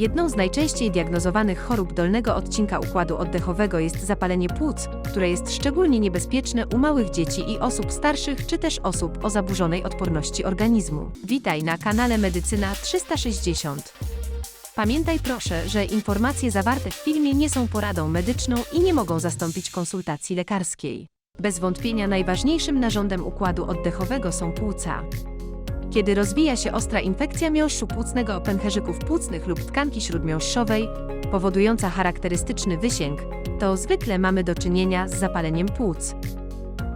Jedną z najczęściej diagnozowanych chorób dolnego odcinka układu oddechowego jest zapalenie płuc, które jest szczególnie niebezpieczne u małych dzieci i osób starszych, czy też osób o zaburzonej odporności organizmu. Witaj na kanale Medycyna 360. Pamiętaj proszę, że informacje zawarte w filmie nie są poradą medyczną i nie mogą zastąpić konsultacji lekarskiej. Bez wątpienia najważniejszym narządem układu oddechowego są płuca. Kiedy rozwija się ostra infekcja miąższu płucnego, pęcherzyków płucnych lub tkanki śródmiąższowej, powodująca charakterystyczny wysięg, to zwykle mamy do czynienia z zapaleniem płuc.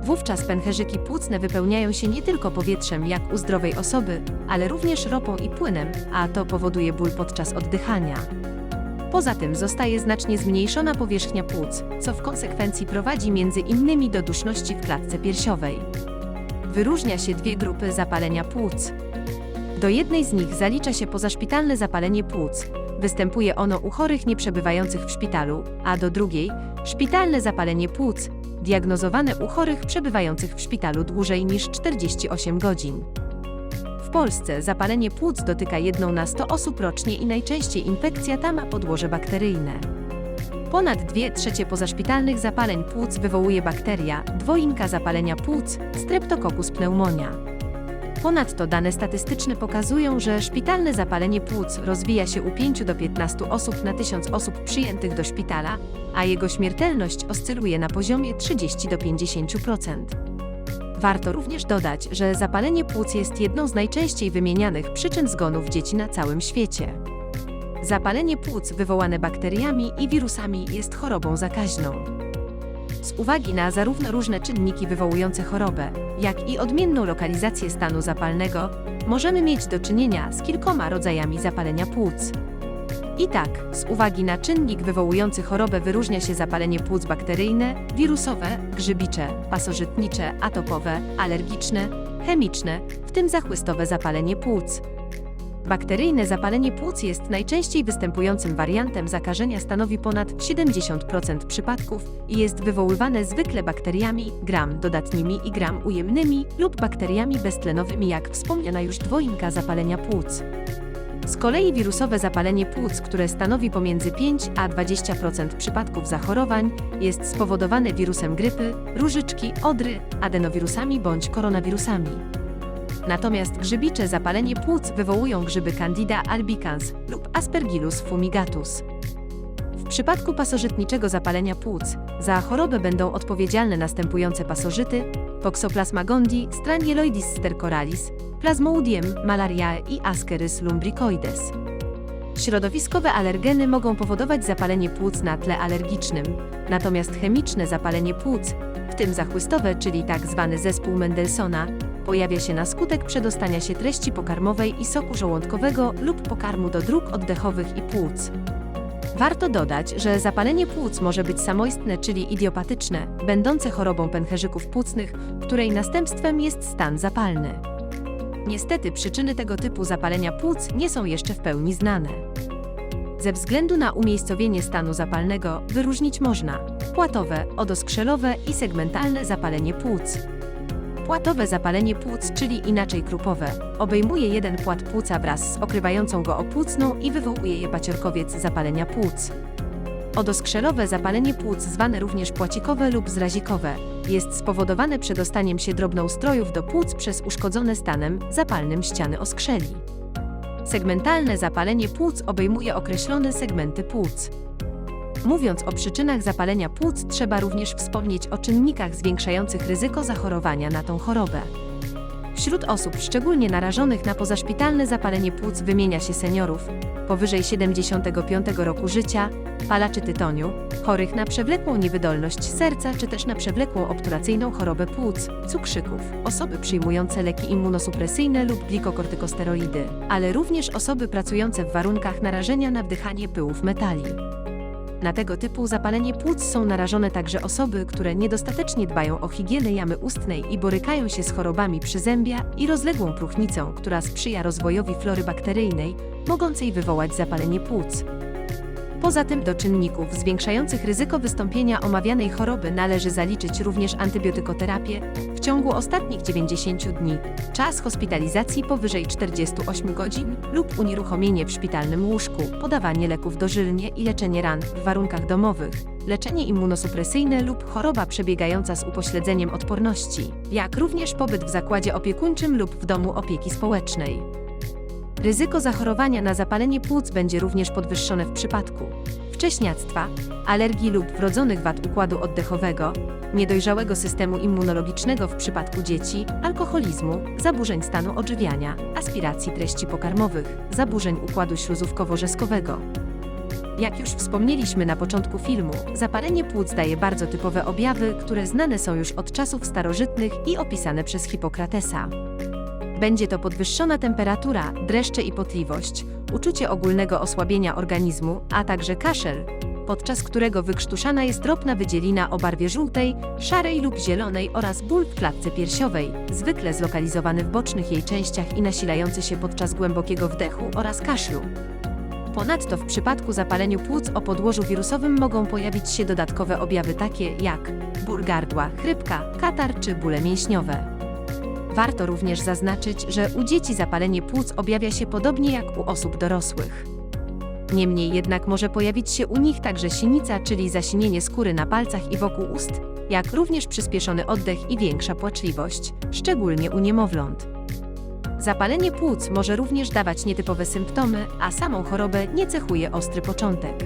Wówczas pęcherzyki płucne wypełniają się nie tylko powietrzem jak u zdrowej osoby, ale również ropą i płynem, a to powoduje ból podczas oddychania. Poza tym zostaje znacznie zmniejszona powierzchnia płuc, co w konsekwencji prowadzi między innymi do duszności w klatce piersiowej. Wyróżnia się dwie grupy zapalenia płuc. Do jednej z nich zalicza się pozaszpitalne zapalenie płuc. Występuje ono u chorych nieprzebywających w szpitalu, a do drugiej szpitalne zapalenie płuc, diagnozowane u chorych przebywających w szpitalu dłużej niż 48 godzin. W Polsce zapalenie płuc dotyka 1 na 100 osób rocznie i najczęściej infekcja ta ma podłoże bakteryjne. Ponad 2/3 pozaszpitalnych zapaleń płuc wywołuje bakteria, dwojga zapalenia płuc, Streptococcus pneumonia. Ponadto dane statystyczne pokazują, że szpitalne zapalenie płuc rozwija się u 5 do 15 osób na 1000 osób przyjętych do szpitala, a jego śmiertelność oscyluje na poziomie 30 do 50%. Warto również dodać, że zapalenie płuc jest jedną z najczęściej wymienianych przyczyn zgonów dzieci na całym świecie. Zapalenie płuc wywołane bakteriami i wirusami jest chorobą zakaźną. Z uwagi na zarówno różne czynniki wywołujące chorobę, jak i odmienną lokalizację stanu zapalnego, możemy mieć do czynienia z kilkoma rodzajami zapalenia płuc. I tak, z uwagi na czynnik wywołujący chorobę wyróżnia się zapalenie płuc bakteryjne, wirusowe, grzybicze, pasożytnicze, atopowe, alergiczne, chemiczne, w tym zachłystowe zapalenie płuc. Bakteryjne zapalenie płuc jest najczęściej występującym wariantem zakażenia, stanowi ponad 70% przypadków i jest wywoływane zwykle bakteriami gram-dodatnimi i gram-ujemnymi lub bakteriami beztlenowymi, jak wspomniana już dwojga zapalenia płuc. Z kolei wirusowe zapalenie płuc, które stanowi pomiędzy 5 a 20% przypadków zachorowań, jest spowodowane wirusem grypy, różyczki, odry, adenowirusami bądź koronawirusami. Natomiast grzybicze zapalenie płuc wywołują grzyby Candida albicans lub Aspergillus fumigatus. W przypadku pasożytniczego zapalenia płuc za chorobę będą odpowiedzialne następujące pasożyty: Toxoplasma gondii, Strangeloides stercoralis, Plasmodium malariae i Ascaris lumbricoides. Środowiskowe alergeny mogą powodować zapalenie płuc na tle alergicznym, natomiast chemiczne zapalenie płuc, w tym zachłystowe, czyli tzw. zespół Mendelssohna, pojawia się na skutek przedostania się treści pokarmowej i soku żołądkowego lub pokarmu do dróg oddechowych i płuc. Warto dodać, że zapalenie płuc może być samoistne, czyli idiopatyczne, będące chorobą pęcherzyków płucnych, której następstwem jest stan zapalny. Niestety przyczyny tego typu zapalenia płuc nie są jeszcze w pełni znane. Ze względu na umiejscowienie stanu zapalnego wyróżnić można płatowe, odoskrzelowe i segmentalne zapalenie płuc. Płatowe zapalenie płuc, czyli inaczej krupowe, obejmuje jeden płat płuca wraz z okrywającą go opłucną i wywołuje je paciorkowiec zapalenia płuc. Odoskrzelowe zapalenie płuc, zwane również płacikowe lub zrazikowe, jest spowodowane przedostaniem się drobnoustrojów do płuc przez uszkodzone stanem zapalnym ściany oskrzeli. Segmentalne zapalenie płuc obejmuje określone segmenty płuc. Mówiąc o przyczynach zapalenia płuc, trzeba również wspomnieć o czynnikach zwiększających ryzyko zachorowania na tą chorobę. Wśród osób szczególnie narażonych na pozaszpitalne zapalenie płuc wymienia się seniorów powyżej 75 roku życia, palaczy tytoniu, chorych na przewlekłą niewydolność serca czy też na przewlekłą obturacyjną chorobę płuc, cukrzyków, osoby przyjmujące leki immunosupresyjne lub glikokortykosteroidy, ale również osoby pracujące w warunkach narażenia na wdychanie pyłów metali. Na tego typu zapalenie płuc są narażone także osoby, które niedostatecznie dbają o higienę jamy ustnej i borykają się z chorobami przyzębia i rozległą próchnicą, która sprzyja rozwojowi flory bakteryjnej, mogącej wywołać zapalenie płuc. Poza tym do czynników zwiększających ryzyko wystąpienia omawianej choroby należy zaliczyć również antybiotykoterapię w ciągu ostatnich 90 dni, czas hospitalizacji powyżej 48 godzin lub unieruchomienie w szpitalnym łóżku, podawanie leków dożylnie i leczenie ran w warunkach domowych, leczenie immunosupresyjne lub choroba przebiegająca z upośledzeniem odporności, jak również pobyt w zakładzie opiekuńczym lub w domu opieki społecznej. Ryzyko zachorowania na zapalenie płuc będzie również podwyższone w przypadku wcześniactwa, alergii lub wrodzonych wad układu oddechowego, niedojrzałego systemu immunologicznego w przypadku dzieci, alkoholizmu, zaburzeń stanu odżywiania, aspiracji treści pokarmowych, zaburzeń układu śluzówkowo-rzeskowego. Jak już wspomnieliśmy na początku filmu, zapalenie płuc daje bardzo typowe objawy, które znane są już od czasów starożytnych i opisane przez Hipokratesa. Będzie to podwyższona temperatura, dreszcze i potliwość, uczucie ogólnego osłabienia organizmu, a także kaszel, podczas którego wykrztuszana jest drobna wydzielina o barwie żółtej, szarej lub zielonej oraz ból w klatce piersiowej, zwykle zlokalizowany w bocznych jej częściach i nasilający się podczas głębokiego wdechu oraz kaszlu. Ponadto w przypadku zapalenia płuc o podłożu wirusowym mogą pojawić się dodatkowe objawy takie jak ból gardła, chrypka, katar czy bóle mięśniowe. Warto również zaznaczyć, że u dzieci zapalenie płuc objawia się podobnie jak u osób dorosłych. Niemniej jednak może pojawić się u nich także sinica, czyli zasinienie skóry na palcach i wokół ust, jak również przyspieszony oddech i większa płaczliwość, szczególnie u niemowląt. Zapalenie płuc może również dawać nietypowe symptomy, a samą chorobę nie cechuje ostry początek.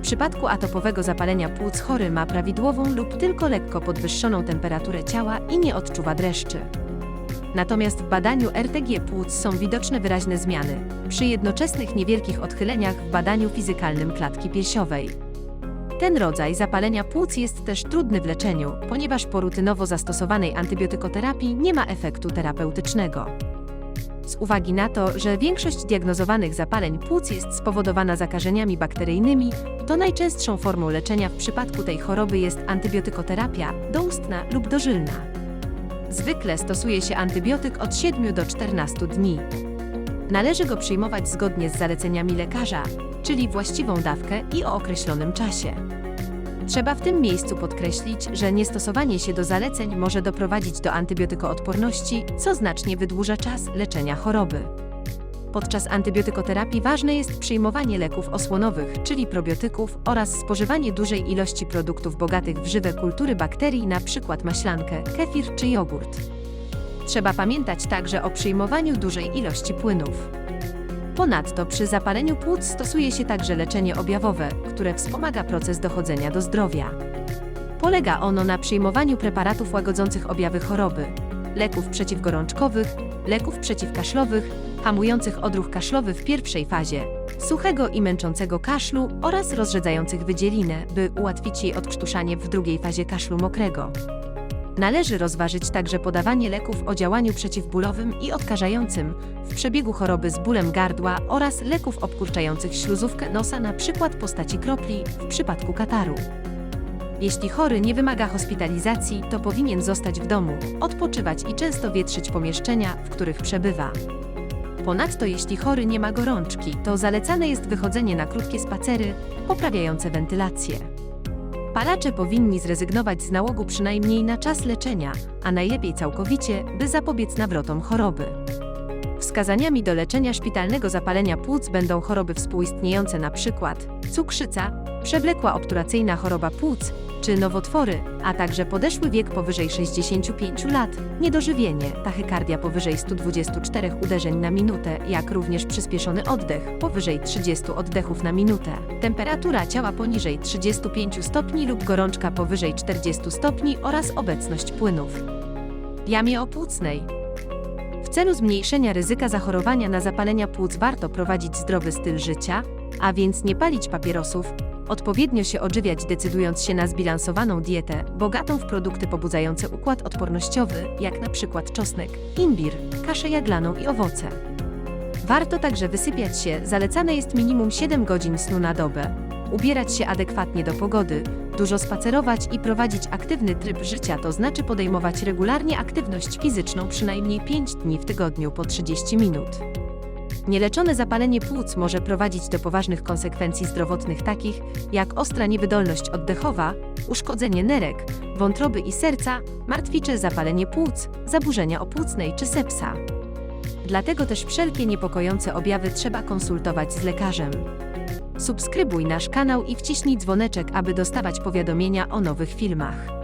W przypadku atopowego zapalenia płuc chory ma prawidłową lub tylko lekko podwyższoną temperaturę ciała i nie odczuwa dreszczy. Natomiast w badaniu RTG płuc są widoczne wyraźne zmiany, przy jednoczesnych niewielkich odchyleniach w badaniu fizykalnym klatki piersiowej. Ten rodzaj zapalenia płuc jest też trudny w leczeniu, ponieważ po rutynowo zastosowanej antybiotykoterapii nie ma efektu terapeutycznego. Z uwagi na to, że większość diagnozowanych zapaleń płuc jest spowodowana zakażeniami bakteryjnymi, to najczęstszą formą leczenia w przypadku tej choroby jest antybiotykoterapia doustna lub dożylna. Zwykle stosuje się antybiotyk od 7 do 14 dni. Należy go przyjmować zgodnie z zaleceniami lekarza, czyli właściwą dawkę i o określonym czasie. Trzeba w tym miejscu podkreślić, że niestosowanie się do zaleceń może doprowadzić do antybiotykoodporności, co znacznie wydłuża czas leczenia choroby. Podczas antybiotykoterapii ważne jest przyjmowanie leków osłonowych, czyli probiotyków, oraz spożywanie dużej ilości produktów bogatych w żywe kultury bakterii, np. maślankę, kefir czy jogurt. Trzeba pamiętać także o przyjmowaniu dużej ilości płynów. Ponadto przy zapaleniu płuc stosuje się także leczenie objawowe, które wspomaga proces dochodzenia do zdrowia. Polega ono na przyjmowaniu preparatów łagodzących objawy choroby, leków przeciwgorączkowych, leków przeciwkaszlowych, hamujących odruch kaszlowy w pierwszej fazie, suchego i męczącego kaszlu oraz rozrzedzających wydzielinę, by ułatwić jej odkrztuszanie w drugiej fazie kaszlu mokrego. Należy rozważyć także podawanie leków o działaniu przeciwbólowym i odkażającym w przebiegu choroby z bólem gardła oraz leków obkurczających śluzówkę nosa, np. w postaci kropli w przypadku kataru. Jeśli chory nie wymaga hospitalizacji, to powinien zostać w domu, odpoczywać i często wietrzyć pomieszczenia, w których przebywa. Ponadto jeśli chory nie ma gorączki, to zalecane jest wychodzenie na krótkie spacery, poprawiające wentylację. Palacze powinni zrezygnować z nałogu przynajmniej na czas leczenia, a najlepiej całkowicie, by zapobiec nawrotom choroby. Wskazaniami do leczenia szpitalnego zapalenia płuc będą choroby współistniejące, np. cukrzyca, przewlekła obturacyjna choroba płuc czy nowotwory, a także podeszły wiek powyżej 65 lat, niedożywienie, tachykardia powyżej 124 uderzeń na minutę, jak również przyspieszony oddech powyżej 30 oddechów na minutę, temperatura ciała poniżej 35 stopni lub gorączka powyżej 40 stopni oraz obecność płynów w jamie opłucnej. W celu zmniejszenia ryzyka zachorowania na zapalenia płuc warto prowadzić zdrowy styl życia, a więc nie palić papierosów, odpowiednio się odżywiać, decydując się na zbilansowaną dietę, bogatą w produkty pobudzające układ odpornościowy, jak np. czosnek, imbir, kaszę jaglaną i owoce. Warto także wysypiać się, zalecane jest minimum 7 godzin snu na dobę, ubierać się adekwatnie do pogody, dużo spacerować i prowadzić aktywny tryb życia, to znaczy podejmować regularnie aktywność fizyczną przynajmniej 5 dni w tygodniu po 30 minut. Nieleczone zapalenie płuc może prowadzić do poważnych konsekwencji zdrowotnych takich jak ostra niewydolność oddechowa, uszkodzenie nerek, wątroby i serca, martwicze zapalenie płuc, zaburzenia opłucnej czy sepsa. Dlatego też wszelkie niepokojące objawy trzeba konsultować z lekarzem. Subskrybuj nasz kanał i wciśnij dzwoneczek, aby dostawać powiadomienia o nowych filmach.